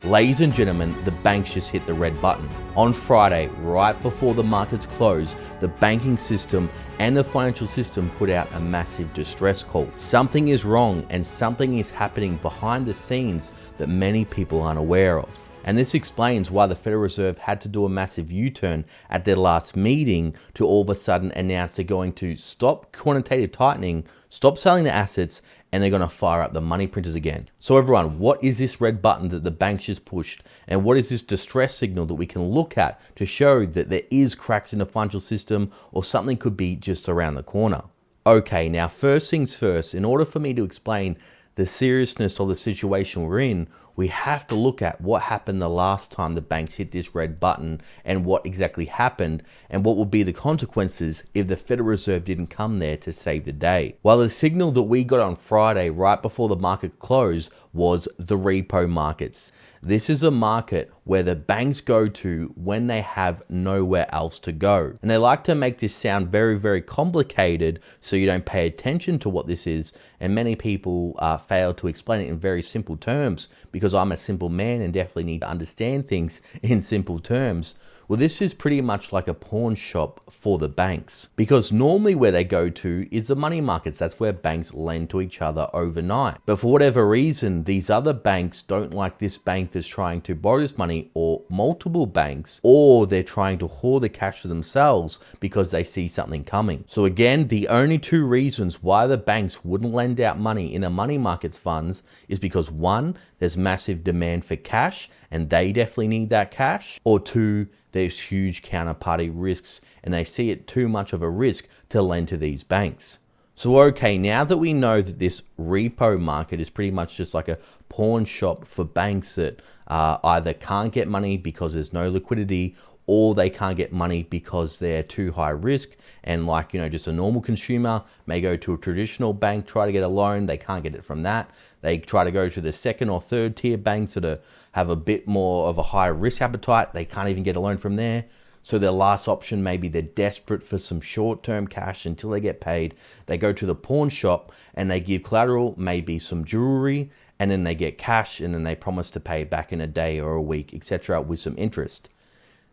Ladies and gentlemen, the banks just hit the red button. On Friday, right before the markets closed, the banking system and the financial system put out a massive distress call. Something is wrong and something is happening behind the scenes that many people aren't aware of. And this explains why the Federal Reserve had to do a massive U-turn at their last meeting to all of a sudden announce they're going to stop quantitative tightening, stop selling the assets, and they're going to fire up the money printers again. So everyone, what is this red button that the banks just pushed? And what is this distress signal that we can look at to show that there is cracks in the financial system or something could be just around the corner? Okay, now first things first, in order for me to explain the seriousness of the situation we're in, we have to look at what happened the last time the banks hit this red button and what exactly happened and what would be the consequences if the Federal Reserve didn't come there to save the day. Well, the signal that we got on Friday right before the market closed was the repo markets. This is a market where the banks go to when they have nowhere else to go. And they like to make this sound very, very complicated so you don't pay attention to what this is. And many people fail to explain it in very simple terms because I'm a simple man and definitely need to understand things in simple terms. Well, this is pretty much like a pawn shop for the banks because normally where they go to is the money markets. That's where banks lend to each other overnight. But for whatever reason, these other banks don't like this bank that's trying to borrow this money, or multiple banks, or they're trying to hoard the cash for themselves because they see something coming. So again, the only two reasons why the banks wouldn't lend out money in the money markets funds is because one, there's massive demand for cash and they definitely need that cash, or two, there's huge counterparty risks and they see it too much of a risk to lend to these banks. So okay, now that we know that this repo market is pretty much just like a pawn shop for banks that either can't get money because there's no liquidity, or they can't get money because they're too high risk, and like, just a normal consumer may go to a traditional bank, try to get a loan, they can't get it from that. They try to go to the second or third tier banks that have a bit more of a high risk appetite, they can't even get a loan from there. So their last option, maybe they're desperate for some short-term cash until they get paid. They go to the pawn shop and they give collateral, maybe some jewelry, and then they get cash and then they promise to pay back in a day or a week, etc., with some interest.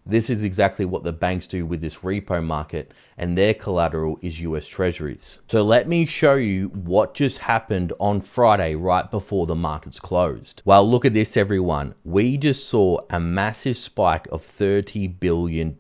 This is exactly what the banks do with this repo market, and their collateral is US Treasuries. So let me show you what just happened on Friday right before the markets closed. Well, look at this, everyone. We just saw a massive spike of $30 billion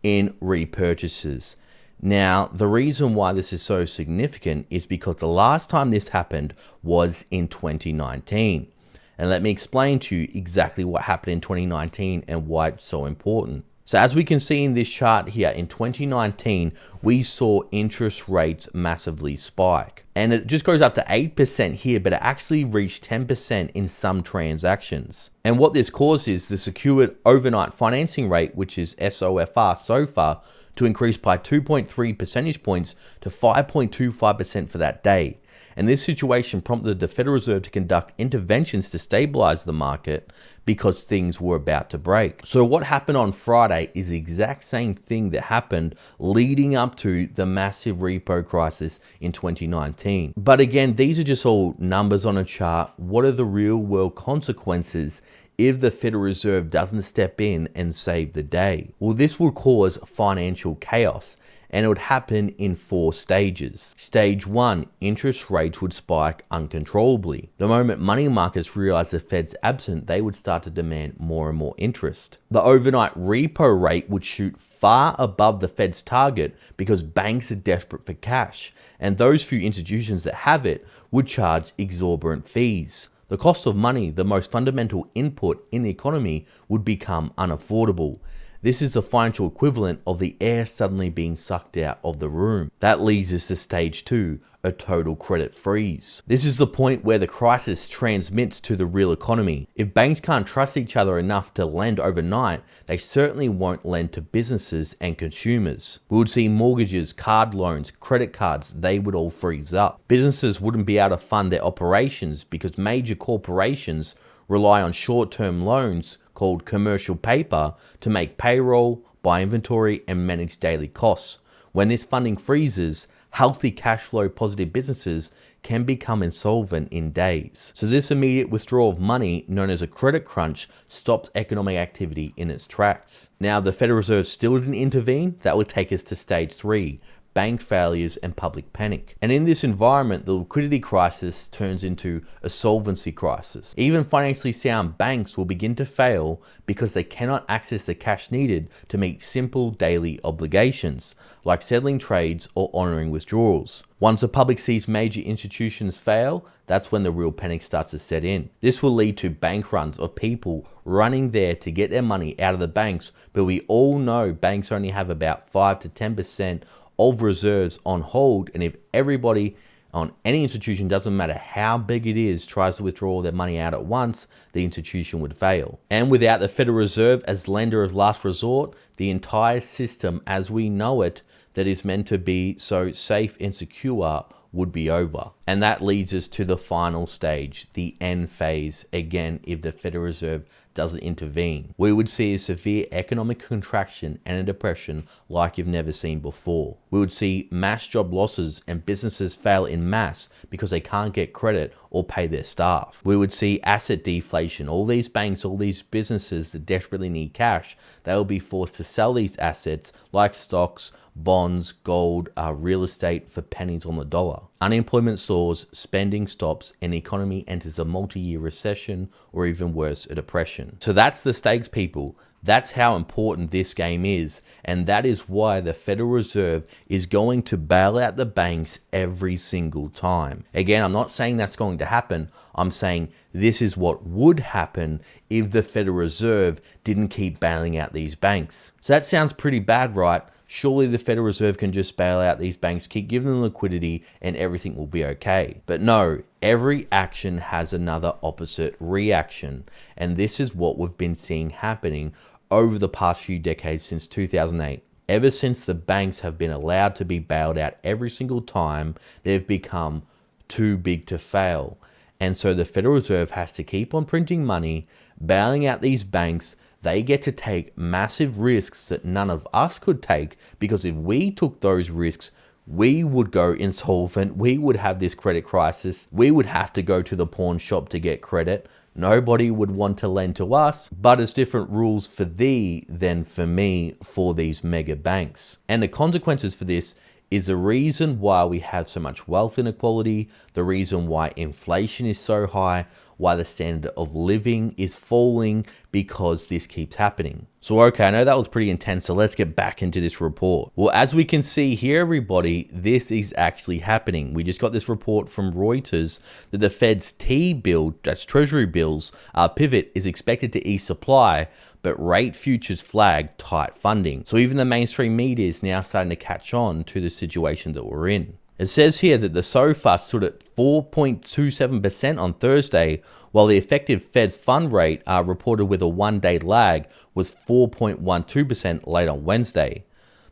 in repurchases. Now, the reason why this is so significant is because the last time this happened was in 2019. And let me explain to you exactly what happened in 2019 and why it's so important. So as we can see in this chart here, in 2019, we saw interest rates massively spike. And it just goes up to 8% here, but it actually reached 10% in some transactions. And what this caused is the secured overnight financing rate, which is SOFR, to increase by 2.3 percentage points to 5.25% for that day. And this situation prompted the Federal Reserve to conduct interventions to stabilize the market because things were about to break. So what happened on Friday is the exact same thing that happened leading up to the massive repo crisis in 2019. But again, these are just all numbers on a chart. What are the real world consequences if the Federal Reserve doesn't step in and save the day? Well, this will cause financial chaos, and it would happen in 4 stages. Stage 1, interest rates would spike uncontrollably. The moment money markets realized the Fed's absent, they would start to demand more and more interest. The overnight repo rate would shoot far above the Fed's target because banks are desperate for cash, and those few institutions that have it would charge exorbitant fees. The cost of money, the most fundamental input in the economy, would become unaffordable. This is the financial equivalent of the air suddenly being sucked out of the room. That leads us to stage 2, a total credit freeze. This is the point where the crisis transmits to the real economy. If banks can't trust each other enough to lend overnight, they certainly won't lend to businesses and consumers. We would see mortgages, card loans, credit cards, they would all freeze up. Businesses wouldn't be able to fund their operations because major corporations rely on short-term loans called commercial paper to make payroll, buy inventory, and manage daily costs. When this funding freezes, healthy cash flow positive businesses can become insolvent in days. So this immediate withdrawal of money, known as a credit crunch, stops economic activity in its tracks. Now, the Federal Reserve still didn't intervene. That would take us to stage 3. Bank failures and public panic. And in this environment, the liquidity crisis turns into a solvency crisis. Even financially sound banks will begin to fail because they cannot access the cash needed to meet simple daily obligations, like settling trades or honoring withdrawals. Once the public sees major institutions fail, that's when the real panic starts to set in. This will lead to bank runs of people running there to get their money out of the banks, but we all know banks only have about 5 to 10% of reserves on hold, and if everybody on any institution, doesn't matter how big it is, tries to withdraw their money out at once, the institution would fail. And without the Federal Reserve as lender of last resort, the entire system as we know it, that is meant to be so safe and secure, would be over. And that leads us to the final stage, the end phase. Again, if the Federal Reserve doesn't intervene, we would see a severe economic contraction and a depression like you've never seen before. We would see mass job losses and businesses fail in mass because they can't get credit or pay their staff. We would see asset deflation. All these banks, all these businesses that desperately need cash, they will be forced to sell these assets like stocks, bonds, gold, real estate for pennies on the dollar. Unemployment soars, spending stops, and the economy enters a multi-year recession or even worse, a depression. So that's the stakes, people. That's how important this game is, and that is why the Federal Reserve is going to bail out the banks every single time. Again, I'm not saying that's going to happen. I'm saying this is what would happen if the Federal Reserve didn't keep bailing out these banks. So that sounds pretty bad, right? Surely the Federal Reserve can just bail out these banks, keep giving them liquidity, and everything will be okay. But no, every action has another opposite reaction. And this is what we've been seeing happening over the past few decades since 2008. Ever since the banks have been allowed to be bailed out every single time, they've become too big to fail. And so the Federal Reserve has to keep on printing money, bailing out these banks. They get to take massive risks that none of us could take, because if we took those risks, we would go insolvent, we would have this credit crisis, we would have to go to the pawn shop to get credit. Nobody would want to lend to us, but it's different rules for thee than for me for these mega banks. And the consequences for this is the reason why we have so much wealth inequality, the reason why inflation is so high, why the standard of living is falling, because this keeps happening. So okay, I know that was pretty intense, so let's get back into this report. Well, as we can see here, everybody, this is actually happening. We just got this report from Reuters that the Fed's T-bill, that's Treasury bills, pivot is expected to ease supply, but rate futures flag tight funding. So even the mainstream media is now starting to catch on to the situation that we're in. It says here that the SOFR stood at 4.27% on Thursday, while the effective Fed's fund rate, reported with a one-day lag, was 4.12% late on Wednesday.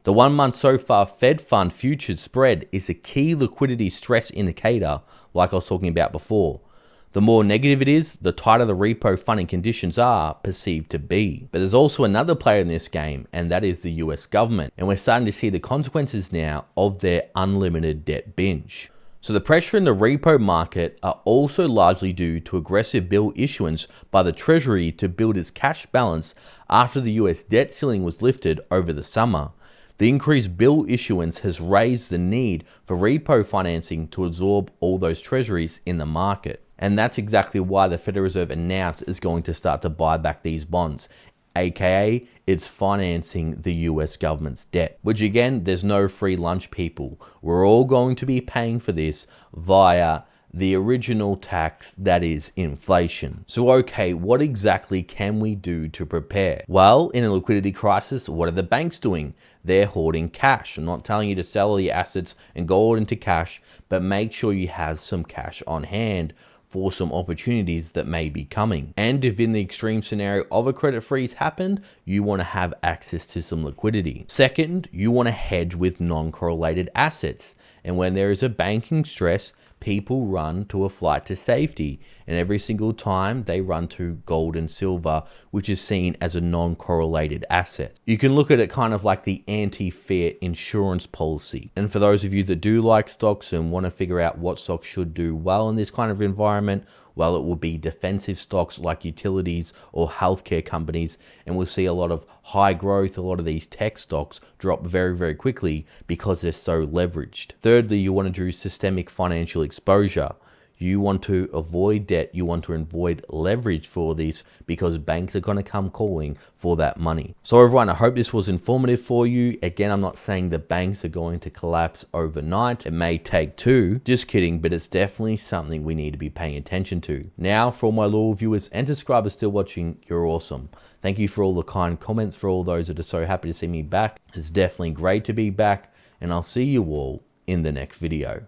The 1 month SOFR Fed fund futures spread is a key liquidity stress indicator, like I was talking about before. The more negative it is, the tighter the repo funding conditions are perceived to be. But there's also another player in this game, and that is the US government. And we're starting to see the consequences now of their unlimited debt binge. So the pressure in the repo market are also largely due to aggressive bill issuance by the Treasury to build its cash balance after the US debt ceiling was lifted over the summer. The increased bill issuance has raised the need for repo financing to absorb all those treasuries in the market. And that's exactly why the Federal Reserve announced it's going to start to buy back these bonds, aka it's financing the US government's debt. Which again, there's no free lunch, people. We're all going to be paying for this via the original tax, that is inflation. So okay, what exactly can we do to prepare? Well, in a liquidity crisis, what are the banks doing? They're hoarding cash. I'm not telling you to sell all your assets and go all into cash, but make sure you have some cash on hand for some opportunities that may be coming. And if in the extreme scenario of a credit freeze happened, you want to have access to some liquidity. Second, you want to hedge with non-correlated assets. And when there is a banking stress, people run to a flight to safety. and every single time they run to gold and silver, which is seen as a non-correlated asset. You can look at it kind of like the anti-fiat insurance policy. And for those of you that do like stocks and want to figure out what stocks should do well in this kind of environment, well, it will be defensive stocks like utilities or healthcare companies, and we'll see a lot of high growth, a lot of these tech stocks drop very, very quickly because they're so leveraged. Thirdly, you want to do systemic financial exposure. You want to avoid debt, you want to avoid leverage for this because banks are going to come calling for that money. So everyone, I hope this was informative for you. Again, I'm not saying the banks are going to collapse overnight. It may take two, just kidding, but it's definitely something we need to be paying attention to. Now, for all my loyal viewers and subscribers still watching, you're awesome. Thank you for all the kind comments, for all those that are so happy to see me back. It's definitely great to be back, and I'll see you all in the next video.